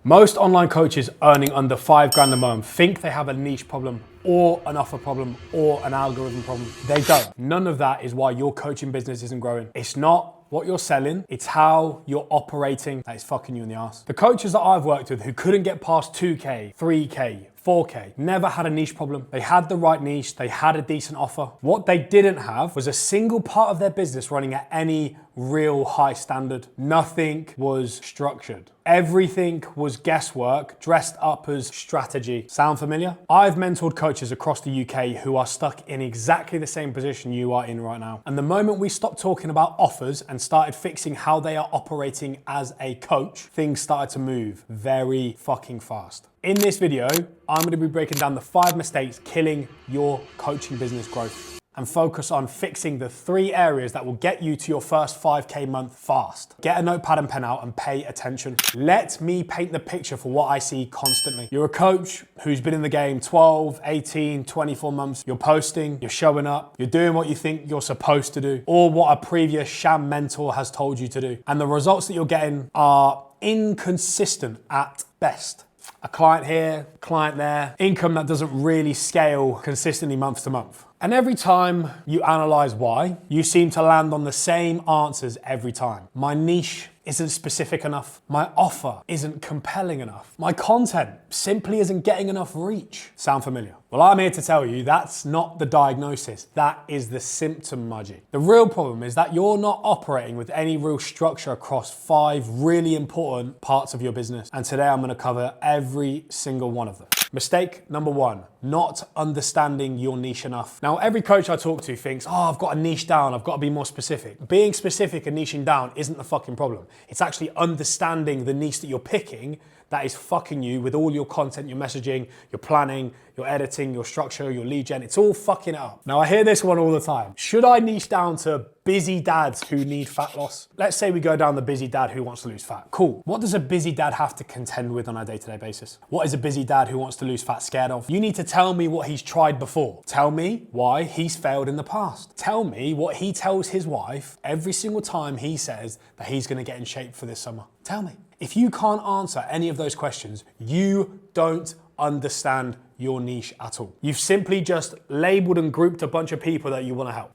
Most online coaches earning under 5 grand a month think they have a niche problem or an offer problem or an algorithm problem. They don't. None of that is why your coaching business isn't growing. It's not what you're selling, it's how you're operating that is fucking you in the ass. The coaches that I've worked with who couldn't get past 2K, 3K, 4K, never had a niche problem. They had the right niche, they had a decent offer. What they didn't have was a single part of their business running at any real high standard. Nothing was structured. Everything was guesswork dressed up as strategy. Sound familiar? I've mentored coaches across the UK who are stuck in exactly the same position you are in right now. And the moment we stopped talking about offers and started fixing how they are operating as a coach, things started to move very fucking fast. In this video, I'm going to be breaking down the 5 mistakes killing your coaching business growth and focus on fixing the 3 areas that will get you to your first 5K month fast. Get a notepad and pen out and pay attention. Let me paint the picture for what I see constantly. You're a coach who's been in the game 12, 18, 24 months. You're posting, you're showing up, you're doing what you think you're supposed to do or what a previous sham mentor has told you to do. And the results that you're getting are inconsistent at best. A client here, client there, income that doesn't really scale consistently month to month. And every time you analyze why, you seem to land on the same answers every time. My niche isn't specific enough. My offer isn't compelling enough. My content simply isn't getting enough reach. Sound familiar? Well, I'm here to tell you that's not the diagnosis. That is the symptom, Mudgy. The real problem is that you're not operating with any real structure across 5 really important parts of your business. And today I'm gonna cover every single one of them. Mistake number 1, not understanding your niche enough. Now, every coach I talk to thinks, oh, I've got a niche down, I've got to be more specific. Being specific and niching down isn't the fucking problem. It's actually understanding the niche that you're picking that is fucking you with all your content, your messaging, your planning, your editing, your structure, your lead gen. It's all fucking it up. Now, I hear this one all the time. Should I niche down to busy dads who need fat loss? Let's say we go down the busy dad who wants to lose fat. Cool. What does a busy dad have to contend with on a day-to-day basis? What is a busy dad who wants to lose fat scared of? You need to tell me what he's tried before. Tell me why he's failed in the past. Tell me what he tells his wife every single time he says that he's gonna get in shape for this summer. Tell me. If you can't answer any of those questions, you don't understand your niche at all. You've simply just labeled and grouped a bunch of people that you want to help.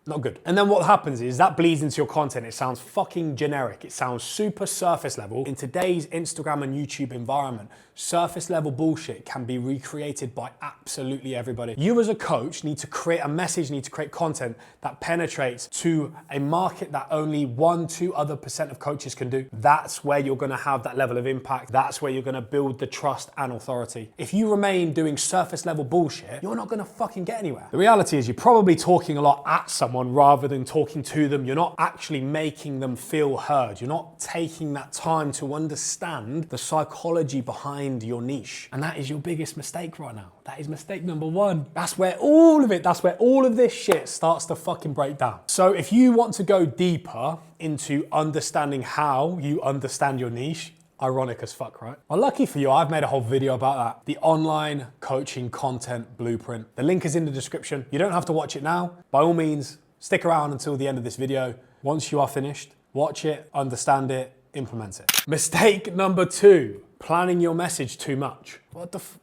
Not good. And then what happens is that bleeds into your content. It sounds fucking generic. It sounds super surface level. In today's Instagram and YouTube environment, surface level bullshit can be recreated by absolutely everybody. You as a coach need to create a message, need to create content that penetrates to a market that only 1-2% other of coaches can do. That's where you're gonna have that level of impact. That's where you're gonna build the trust and authority. If you remain doing surface level bullshit, you're not gonna fucking get anywhere. The reality is you're probably talking a lot at someone rather than talking to them. You're not actually making them feel heard. You're not taking that time to understand the psychology behind your niche. And that is your biggest mistake right now. That is mistake number 1. That's where all of this shit starts to fucking break down. So if you want to go deeper into understanding how you understand your niche, ironic as fuck, right? Well, lucky for you, I've made a whole video about that. The online coaching content blueprint. The link is in the description. You don't have to watch it now. By all means, stick around until the end of this video. Once you are finished, watch it, understand it, implement it. Mistake number 2, planning your message too much.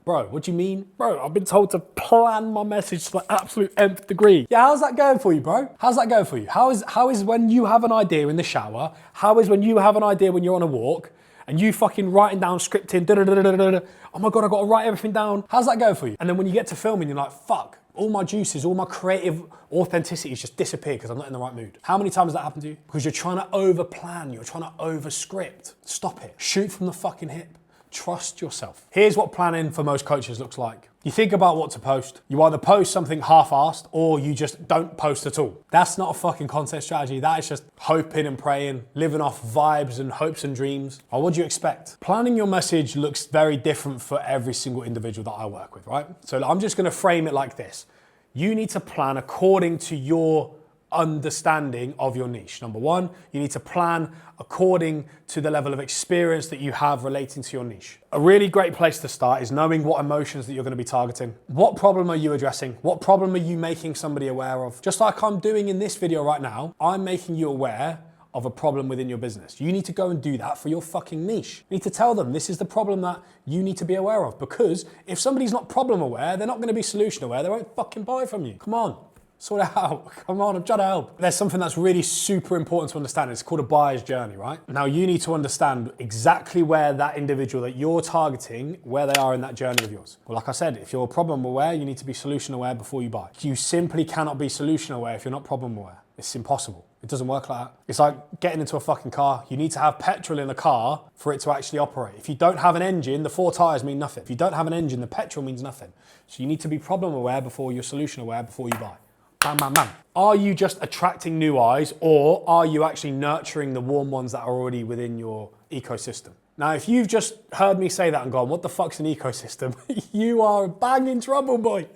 Bro, what do you mean? Bro, I've been told to plan my message to the absolute nth degree. Yeah, how's that going for you, bro? How's that going for you? How is when you have an idea in the shower? How is when you have an idea when you're on a walk? And you fucking writing down scripting, oh my God, I gotta write everything down. How's that going for you? And then when you get to filming, you're like, fuck, all my juices, all my creative authenticity just disappeared because I'm not in the right mood. How many times has that happened to you? Because you're trying to over plan, you're trying to over script. Stop it, shoot from the fucking hip. Trust yourself. Here's what planning for most coaches looks like. You think about what to post. You either post something half-assed or you just don't post at all. That's not a fucking content strategy. That is just hoping and praying, living off vibes and hopes and dreams. Or what do you expect? Planning your message looks very different for every single individual that I work with, right? So I'm just gonna frame it like this. You need to plan according to your understanding of your niche. Number 1, you need to plan according to the level of experience that you have relating to your niche. A really great place to start is knowing what emotions that you're going to be targeting. What problem are you addressing? What problem are you making somebody aware of? Just like I'm doing in this video right now, I'm making you aware of a problem within your business. You need to go and do that for your fucking niche. You need to tell them this is the problem that you need to be aware of, because if somebody's not problem aware, they're not going to be solution aware. They won't fucking buy from you. Come on. Sort it out. Come on, I'm trying to help. There's something that's really super important to understand. It's called a buyer's journey, right? Now you need to understand exactly where that individual that you're targeting, where they are in that journey of yours. Well, like I said, if you're problem aware, you need to be solution aware before you buy. You simply cannot be solution aware if you're not problem aware. It's impossible. It doesn't work like that. It's like getting into a fucking car. You need to have petrol in a car for it to actually operate. If you don't have an engine, the 4 tires mean nothing. If you don't have an engine, the petrol means nothing. So you need to be problem aware before you're solution aware before you buy. Bam, bam, bam. Are you just attracting new eyes, or are you actually nurturing the warm ones that are already within your ecosystem? Now, if you've just heard me say that and gone, what the fuck's an ecosystem? You are bang in trouble, boy.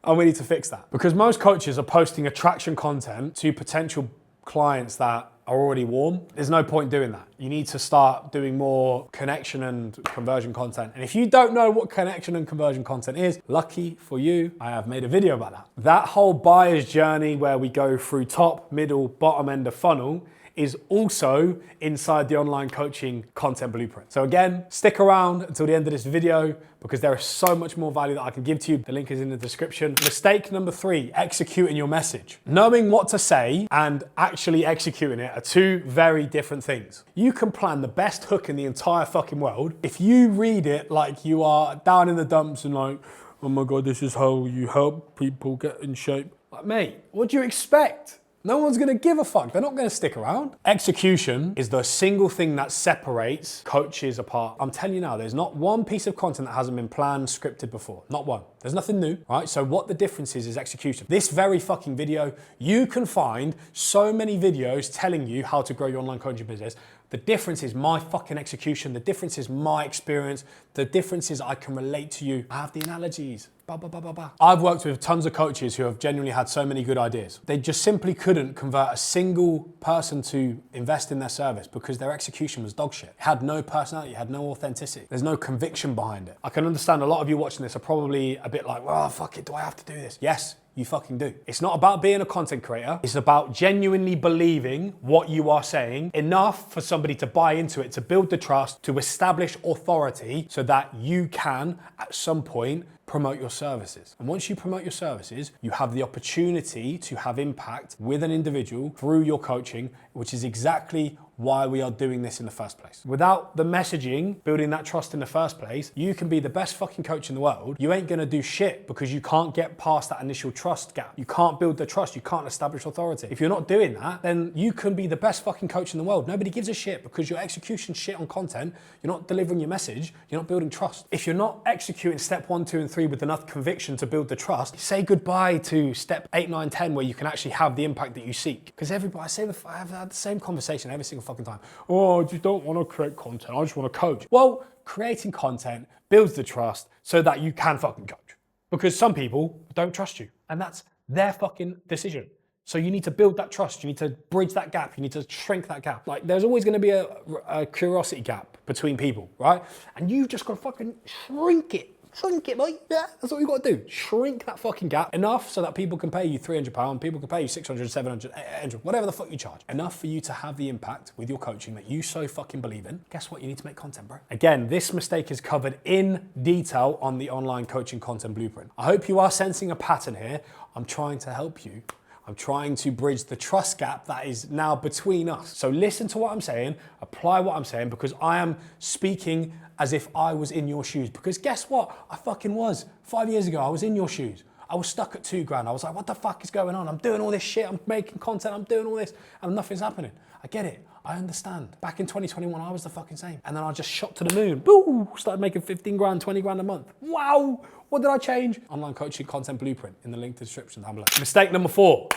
And we need to fix that. Because most coaches are posting attraction content to potential clients that are already warm. There's no point doing that. You need to start doing more connection and conversion content. And if you don't know what connection and conversion content is, lucky for you, I have made a video about that. That whole buyer's journey where we go through top, middle, bottom end of funnel is also inside the online coaching content blueprint. So again, stick around until the end of this video because there is so much more value that I can give to you. The link is in the description. Mistake number 3, executing your message. Knowing what to say and actually executing it are 2 very different things. You can plan the best hook in the entire fucking world. If you read it like you are down in the dumps and like, oh my God, this is how you help people get in shape. Like, mate, what do you expect? No one's gonna give a fuck. They're not gonna stick around. Execution is the single thing that separates coaches apart. I'm telling you now, there's not one piece of content that hasn't been planned, scripted before. Not one. There's nothing new, right? So what the difference is execution. This very fucking video, you can find so many videos telling you how to grow your online coaching business. The difference is my fucking execution. The difference is my experience. The difference is I can relate to you. I have the analogies. Bah, bah, bah, bah, bah. I've worked with tons of coaches who have genuinely had so many good ideas. They just simply couldn't convert a single person to invest in their service because their execution was dog shit. It had no personality, it had no authenticity. There's no conviction behind it. I can understand a lot of you watching this are probably a bit like, well, fuck it, do I have to do this? Yes. You fucking do. It's not about being a content creator. It's about genuinely believing what you are saying enough for somebody to buy into it, to build the trust, to establish authority so that you can, at some point, promote your services. And once you promote your services, you have the opportunity to have impact with an individual through your coaching, which is exactly why we are doing this in the first place. Without the messaging, building that trust in the first place, you can be the best fucking coach in the world. You ain't gonna do shit because you can't get past that initial trust gap. You can't build the trust, you can't establish authority. If you're not doing that, then you can be the best fucking coach in the world. Nobody gives a shit because your execution shit on content, you're not delivering your message, you're not building trust. If you're not executing step 1, 2, and 3 with enough conviction to build the trust, say goodbye to step 8, 9, 10 where you can actually have the impact that you seek. Because everybody, I have had the same conversation every single fucking time. Oh, I just don't want to create content. I just want to coach. Well, creating content builds the trust so that you can fucking coach. Because some people don't trust you, and that's their fucking decision. So you need to build that trust. You need to bridge that gap. You need to shrink that gap. Like there's always going to be a curiosity gap between people, right? And you've just got to fucking shrink it. Shrink it, boy. Yeah, that's what you got to do. Shrink that fucking gap enough so that people can pay you £300, people can pay you 600, 700, 800, whatever the fuck you charge. Enough for you to have the impact with your coaching that you so fucking believe in. Guess what? You need to make content, bro. Again, this mistake is covered in detail on the online coaching content blueprint. I hope you are sensing a pattern here. I'm trying to help you. I'm trying to bridge the trust gap that is now between us. So listen to what I'm saying, apply what I'm saying, because I am speaking as if I was in your shoes. Because guess what? I fucking was. 5 years ago, I was in your shoes. I was stuck at $2,000. I was like, what the fuck is going on? I'm doing all this shit. I'm making content. I'm doing all this and nothing's happening. I get it. I understand. Back in 2021, I was the fucking same. And then I just shot to the moon. Boo! Started making 15 grand, 20 grand a month. Wow! What did I change? Online coaching content blueprint in the link to the description down below. Mistake number 4.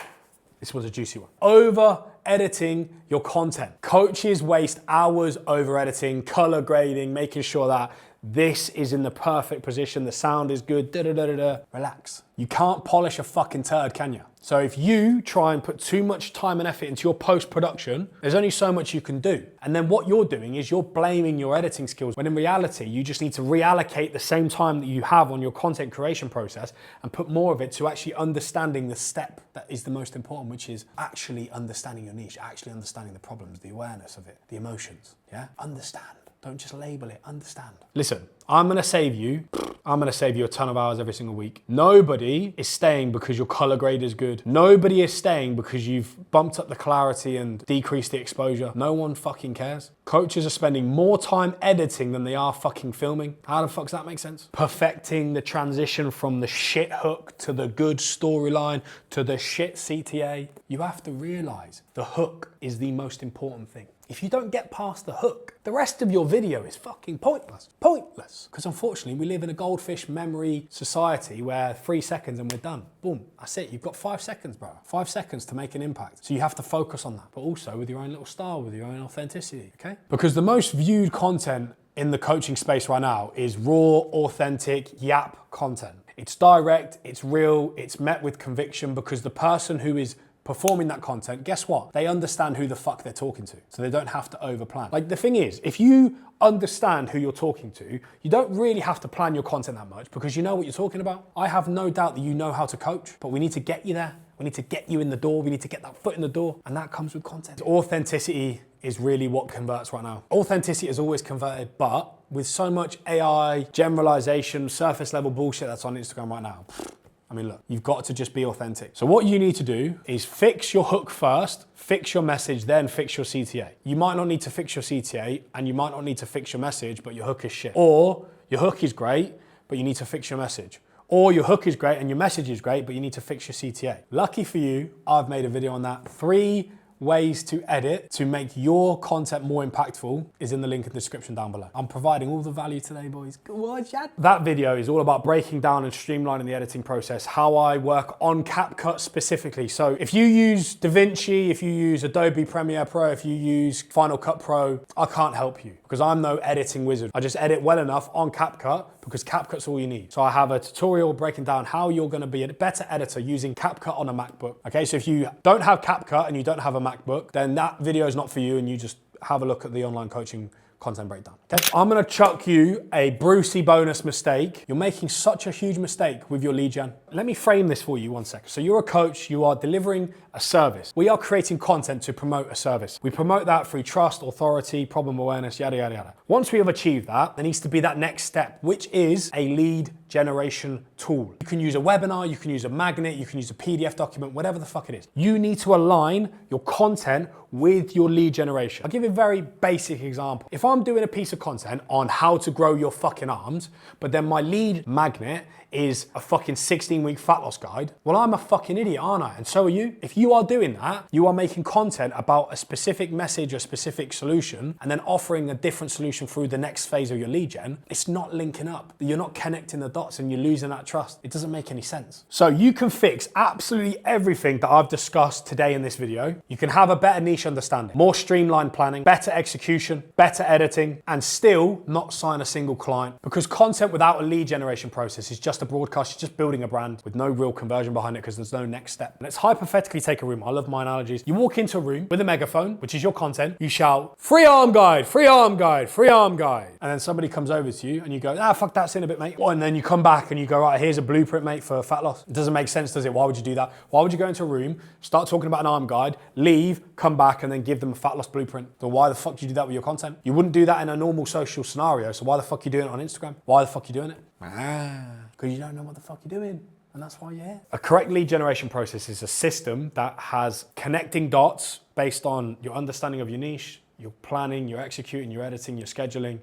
This was a juicy one. Over editing your content. Coaches waste hours over editing, color grading, making sure that This is in the perfect position. The sound is good. Da, da, da, da, da. Relax. You can't polish a fucking turd, can you? So if you try and put too much time and effort into your post-production, there's only so much you can do. And then what you're doing is you're blaming your editing skills, when in reality, you just need to reallocate the same time that you have on your content creation process and put more of it to actually understanding the step that is the most important, which is actually understanding your niche, actually understanding the problems, the awareness of it, the emotions, yeah? Understand. Don't just label it, understand. Listen, I'm gonna save you a ton of hours every single week. Nobody is staying because your color grade is good. Nobody is staying because you've bumped up the clarity and decreased the exposure. No one fucking cares. Coaches are spending more time editing than they are fucking filming. How the fuck does that make sense? Perfecting the transition from the shit hook to the good storyline to the shit CTA. You have to realize the hook is the most important thing. If you don't get past the hook, the rest of your video is fucking pointless. Pointless. Because unfortunately, we live in a goldfish memory society where 3 seconds and we're done. Boom, that's it. You've got 5 seconds, bro. 5 seconds to make an impact. So you have to focus on that, but also with your own little style, with your own authenticity, okay? Because the most viewed content in the coaching space right now is raw, authentic, yap content. It's direct, it's real, it's met with conviction because the person who is performing that content, guess what? They understand who the fuck they're talking to, so they don't have to overplan. Like the thing is, if you understand who you're talking to, you don't really have to plan your content that much because you know what you're talking about. I have no doubt that you know how to coach, but we need to get you there. We need to get you in the door. We need to get that foot in the door, and that comes with content. Authenticity is really what converts right now. Authenticity has always converted, but with so much AI, generalization, surface level bullshit that's on Instagram right now, I mean, look, you've got to just be authentic. So what you need to do is fix your hook first, fix your message, then fix your CTA. You might not need to fix your CTA and you might not need to fix your message, but your hook is shit. Or your hook is great, but you need to fix your message. Or your hook is great and your message is great, but you need to fix your CTA. Lucky for you, I've made a video on that. 3 ways to edit to make your content more impactful is in the link in the description down below. I'm providing all the value today, boys. Go on, chat. That video is all about breaking down and streamlining the editing process, how I work on CapCut specifically. So if you use DaVinci, if you use Adobe Premiere Pro, if you use Final Cut Pro, I can't help you because I'm no editing wizard. I just edit well enough on CapCut because CapCut's all you need. So I have a tutorial breaking down how you're gonna be a better editor using CapCut on a MacBook. Okay, so if you don't have CapCut and you don't have a MacBook, then that video is not for you and you just have a look at the online coaching content breakdown. Okay? I'm gonna chuck you a Brucey bonus mistake. You're making such a huge mistake with your lead gen. Let me frame this for you 1 second. So you're a coach, you are delivering a service. We are creating content to promote a service. We promote that through trust, authority, problem awareness, yada, yada, yada. Once we have achieved that, there needs to be that next step, which is a lead generation tool. You can use a webinar, you can use a magnet, you can use a PDF document, whatever the fuck it is. You need to align your content with your lead generation. I'll give you a very basic example. If I'm doing a piece of content on how to grow your fucking arms, but then my lead magnet is a fucking 16-week fat loss guide, well, I'm a fucking idiot, aren't I? And so are you. If you are doing that, you are making content about a specific message, a specific solution, and then offering a different solution through the next phase of your lead gen. It's not linking up. You're not connecting the dots and you're losing that trust. It doesn't make any sense. So you can fix absolutely everything that I've discussed today in this video. You can have a better niche understanding, more streamlined planning, better execution, better editing, and still not sign a single client, because content without a lead generation process is just a broadcast. You're just building a brand with no real conversion behind it because there's no next step. Let's hypothetically take a room. I love my analogies. You walk into a room with a megaphone, which is your content. You shout, free arm guide, free arm guide, free arm guide. And then somebody comes over to you and you go, fuck that, in a bit, mate. And then you come back and you go, right, here's a blueprint, mate, for fat loss. It doesn't make sense, does it? Why would you do that? Why would you go into a room, start talking about an arm guide, leave, come back, and then give them a fat loss blueprint? So why the fuck do you do that with your content? You wouldn't do that in a normal social scenario. So why the fuck are you doing it on Instagram? Why the fuck are you doing it? Because you don't know what the fuck you're doing. And that's why you're here. A correct lead generation process is a system that has connecting dots based on your understanding of your niche, your planning, your executing, your editing, your scheduling,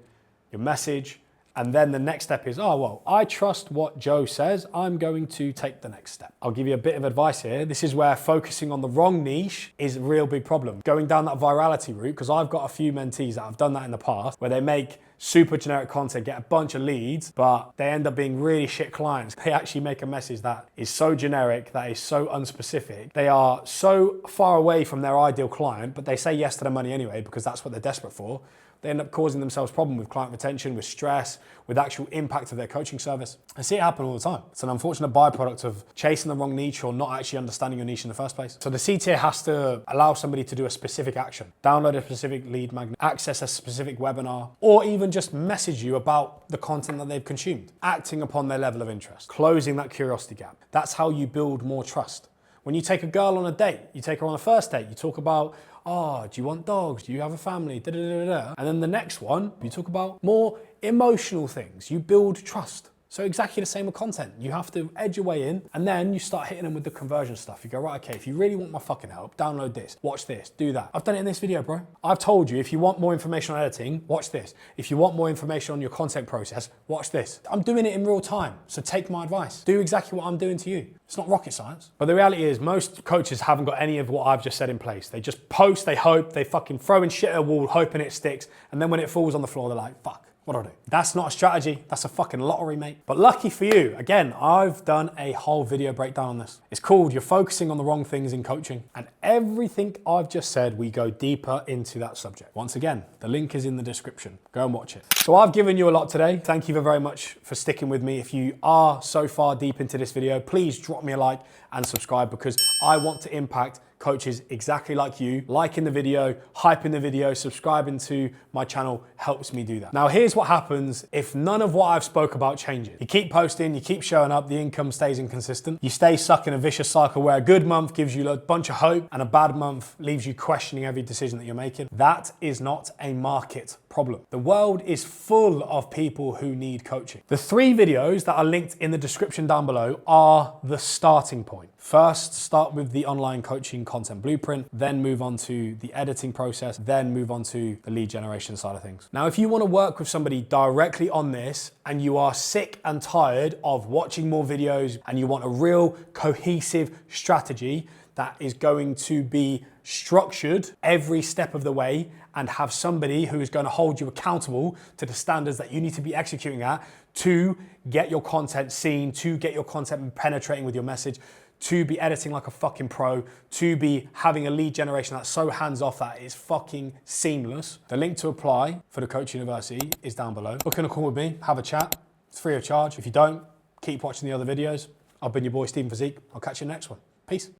your message. And then the next step is, I trust what Joe says. I'm going to take the next step. I'll give you a bit of advice here. This is where focusing on the wrong niche is a real big problem. Going down that virality route, because I've got a few mentees that have done that in the past, where they make super generic content, get a bunch of leads, but they end up being really shit clients. They actually make a message that is so generic, that is so unspecific. They are so far away from their ideal client, but they say yes to the money anyway, because that's what they're desperate for. They end up causing themselves problem with client retention, with stress, with actual impact of their coaching service. I see it happen all the time. It's an unfortunate byproduct of chasing the wrong niche or not actually understanding your niche in the first place. So the C tier has to allow somebody to do a specific action, download a specific lead magnet, access a specific webinar, or even just message you about the content that they've consumed, acting upon their level of interest, closing that curiosity gap. That's how you build more trust. When you take a girl on a date, you take her on a first date, you talk about, oh, do you want dogs? Do you have a family? Da, da, da, da. And then the next one, you talk about more emotional things. You build trust. So exactly the same with content. You have to edge your way in, and then you start hitting them with the conversion stuff. You go, right, okay, if you really want my fucking help, download this, watch this, do that. I've done it in this video, bro. I've told you, if you want more information on editing, watch this. If you want more information on your content process, watch this. I'm doing it in real time, so take my advice. Do exactly what I'm doing to you. It's not rocket science. But the reality is, most coaches haven't got any of what I've just said in place. They just post, they hope, they fucking throw in shit at a wall, hoping it sticks, and then when it falls on the floor, they're like, fuck. What do I do? That's not a strategy. That's a fucking lottery, mate. But lucky for you, again, I've done a whole video breakdown on this. It's called You're Focusing on the Wrong Things in Coaching. And everything I've just said, we go deeper into that subject. Once again, the link is in the description. Go and watch it. So I've given you a lot today. Thank you very much for sticking with me. If you are so far deep into this video, please drop me a like and subscribe, because I want to impact coaches exactly like you. Liking the video, hyping the video, subscribing to my channel helps me do that. Now here's what happens if none of what I've spoke about changes. You keep posting, you keep showing up, the income stays inconsistent. You stay stuck in a vicious cycle where a good month gives you a bunch of hope and a bad month leaves you questioning every decision that you're making. That is not a market problem. The world is full of people who need coaching. The 3 videos that are linked in the description down below are the starting point. First, start with the online coaching content blueprint, then move on to the editing process, then move on to the lead generation side of things. Now, if you want to work with somebody directly on this and you are sick and tired of watching more videos and you want a real cohesive strategy that is going to be structured every step of the way and have somebody who is going to hold you accountable to the standards that you need to be executing at to get your content seen, to get your content penetrating with your message, to be editing like a fucking pro, to be having a lead generation that's so hands-off that it's fucking seamless. The link to apply for the Coach University is down below. Book in a call with me, have a chat. It's free of charge. If you don't, keep watching the other videos. I've been your boy, Stephen Physique. I'll catch you in the next one. Peace.